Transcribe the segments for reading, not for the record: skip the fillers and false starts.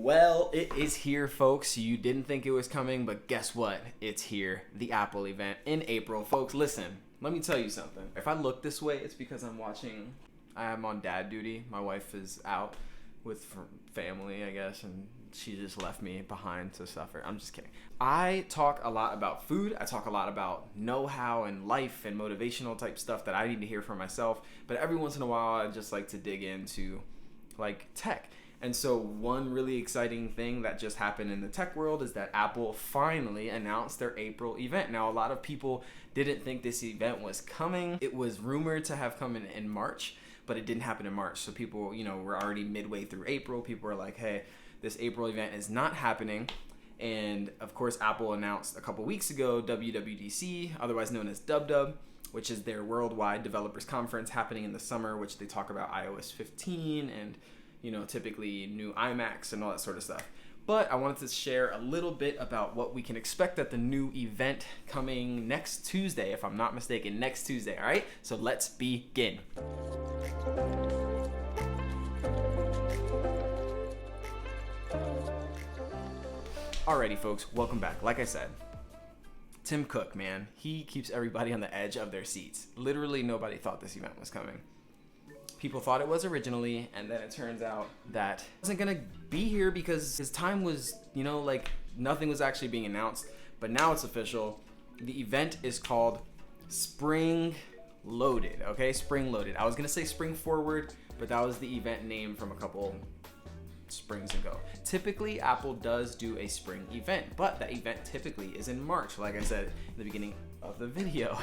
Well, it is here, folks. You didn't think it was coming, but guess what? It's here. The Apple event in April. Folks, listen, let me tell you something. If I look this way, it's because I'm on dad duty. My wife is out with family, I guess, and she just left me behind to suffer. I'm just kidding. I talk a lot about food. I talk a lot about know-how and life and motivational type stuff that I need to hear for myself. But every once in a while, I just like to dig into like tech. And so one really exciting thing that just happened in the tech world is that Apple finally announced their April event. Now, a lot of people didn't think this event was coming. It was rumored to have come in March, but it didn't happen in March. So people, were already midway through April. People were like, hey, this April event is not happening. And of course, Apple announced a couple weeks ago WWDC, otherwise known as DubDub, which is their worldwide developers conference happening in the summer, which they talk about iOS 15 and typically new iMacs and all that sort of stuff. But I wanted to share a little bit about what we can expect at the new event coming next Tuesday, if I'm not mistaken, next Tuesday, all right? So let's begin. Alrighty, folks, welcome back. Like I said, Tim Cook, man, he keeps everybody on the edge of their seats. Literally nobody thought this event was coming. People thought it was originally, and then it turns out that it wasn't gonna be here because his time was, nothing was actually being announced. But now it's official. The event is called Spring Loaded, okay? Spring Loaded. I was gonna say Spring Forward, but that was the event name from a couple springs ago. Typically, Apple does do a spring event, but that event typically is in March, like I said in the beginning of the video.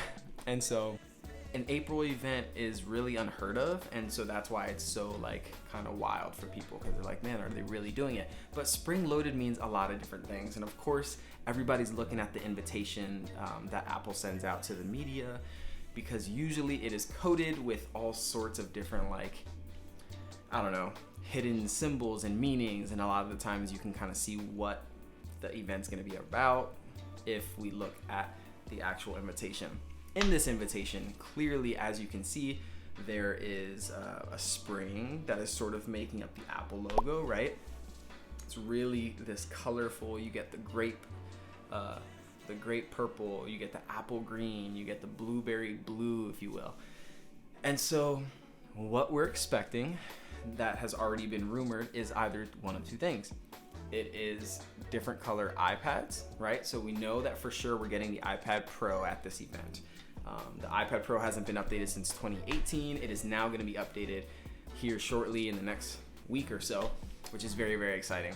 And so an April event is really unheard of, and so that's why it's so kind of wild for people, because they're like, man, are they really doing it? But spring loaded means a lot of different things, and of course everybody's looking at the invitation that Apple sends out to the media, because usually it is coded with all sorts of different hidden symbols and meanings, and a lot of the times you can kind of see what the event's going to be about if we look at the actual invitation. In this invitation, clearly, as you can see, there is a spring that is sort of making up the Apple logo, right? It's really this colorful. You get the grape purple, you get the apple green, you get the blueberry blue, if you will. And so what we're expecting that has already been rumored is either one of two things. It is different color iPads, right? So we know that for sure we're getting the iPad Pro at this event. The iPad Pro hasn't been updated since 2018. It is now going to be updated here shortly in the next week or so, which is very, very exciting.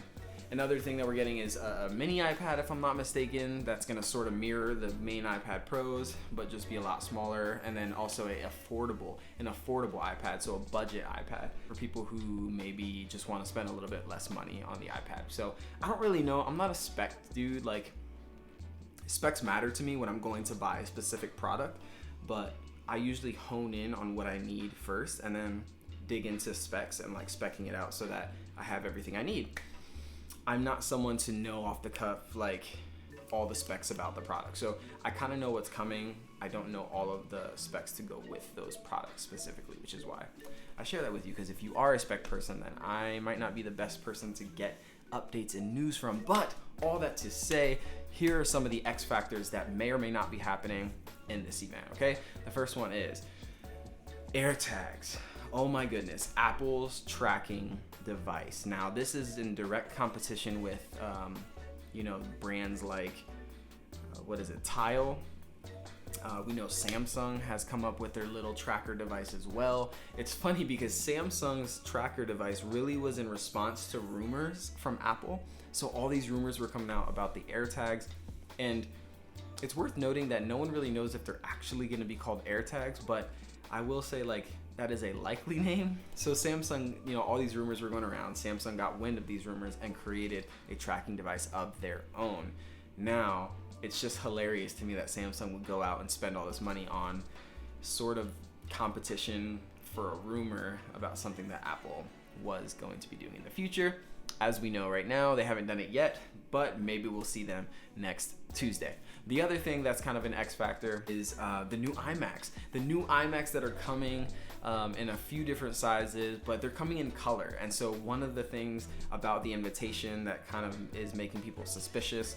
Another thing that we're getting is a mini iPad, if I'm not mistaken, that's going to sort of mirror the main iPad Pros, but just be a lot smaller. And then also an affordable iPad, so a budget iPad for people who maybe just want to spend a little bit less money on the iPad. So I don't really know. I'm not a spec dude. Specs matter to me when I'm going to buy a specific product, but I usually hone in on what I need first and then dig into specs and speccing it out so that I have everything I need. I'm not someone to know off the cuff all the specs about the product. So I kind of know what's coming. I don't know all of the specs to go with those products specifically, which is why I share that with you, because if you are a spec person, then I might not be the best person to get updates and news from. But all that to say, here are some of the X factors that may or may not be happening in this event, okay? The first one is AirTags. Oh my goodness, Apple's tracking device. Now, this is in direct competition with, brands like, Tile. We know Samsung has come up with their little tracker device as well. It's funny because Samsung's tracker device really was in response to rumors from Apple. So all these rumors were coming out about the AirTags, and it's worth noting that no one really knows if they're actually going to be called AirTags, but I will say that is a likely name. So Samsung, all these rumors were going around. Samsung got wind of these rumors and created a tracking device of their own. Now, it's just hilarious to me that Samsung would go out and spend all this money on sort of competition for a rumor about something that Apple was going to be doing in the future. As we know right now, they haven't done it yet, but maybe we'll see them next Tuesday. The other thing that's kind of an X factor is the new iMacs. The new iMacs that are coming in a few different sizes, but they're coming in color. And so one of the things about the invitation that kind of is making people suspicious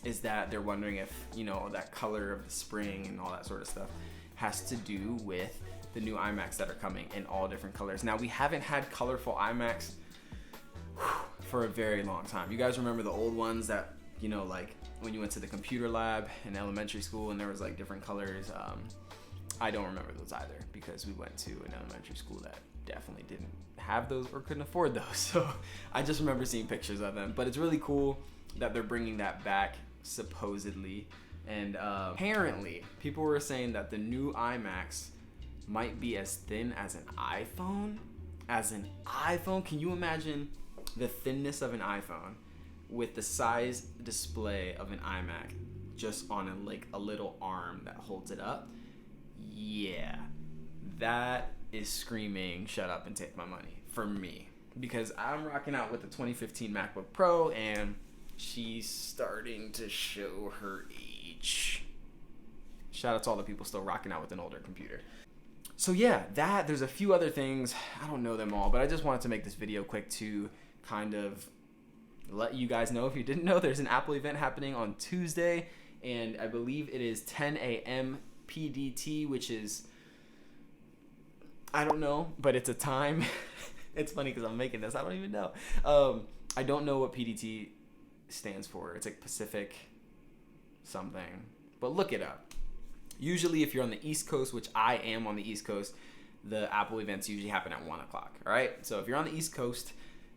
is that they're wondering if, you know, that color of the spring and all that sort of stuff has to do with the new iMacs that are coming in all different colors. Now, we haven't had colorful iMacs for a very long time. You guys remember the old ones that, you know, like when you went to the computer lab in elementary school and there was like different colors? I don't remember those either, because we went to an elementary school that definitely didn't have those or couldn't afford those. So I just remember seeing pictures of them. But it's really cool that they're bringing that back, supposedly. And apparently people were saying that the new iMacs might be as thin as an iPhone. Can you imagine the thinness of an iPhone with the size display of an iMac just on a little arm that holds it up? Yeah, that is screaming shut up and take my money for me, because I'm rocking out with the 2015 MacBook Pro and she's starting to show her age. Shout out to all the people still rocking out with an older computer. So yeah, there's a few other things. I don't know them all, but I just wanted to make this video quick to kind of let you guys know, if you didn't know, there's an Apple event happening on Tuesday, and I believe it is 10 a.m. PDT, which is, I don't know, but it's a time. It's funny because I'm making this, I don't even know. I don't know what PDT stands for. It's like Pacific something, but look it up. Usually if you're on the East Coast, which I am on the East Coast, the Apple events usually happen at 1 o'clock, all right? So if you're on the East Coast,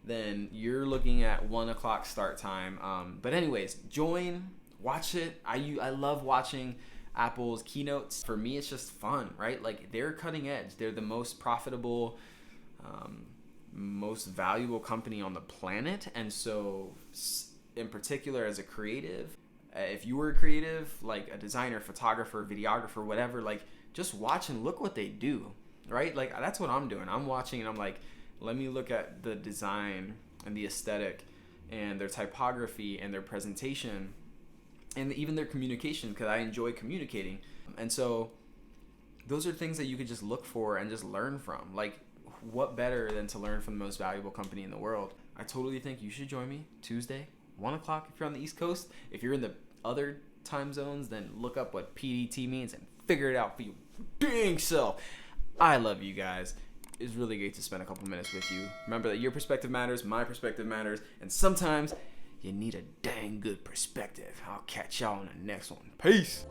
then you're looking at 1 o'clock start time. But anyways, join, watch it. I love watching Apple's keynotes. For me, it's just fun, right? Like, they're cutting edge. They're the most profitable, most valuable company on the planet. And so in particular, as a creative, if you were a creative, like a designer, photographer, videographer, whatever, like, just watch and look what they do, right? Like, that's what I'm doing. I'm watching and I'm like, let me look at the design and the aesthetic and their typography and their presentation and even their communication, because I enjoy communicating. And so those are things that you could just look for and just learn from. Like, what better than to learn from the most valuable company in the world? I totally think you should join me Tuesday, 1 o'clock if you're on the East Coast. If you're in the other time zones, then look up what PDT means and figure it out for your dang self. I love you guys. It's really great to spend a couple minutes with you. Remember that your perspective matters, my perspective matters, and sometimes you need a dang good perspective. I'll catch y'all on the next one. Peace.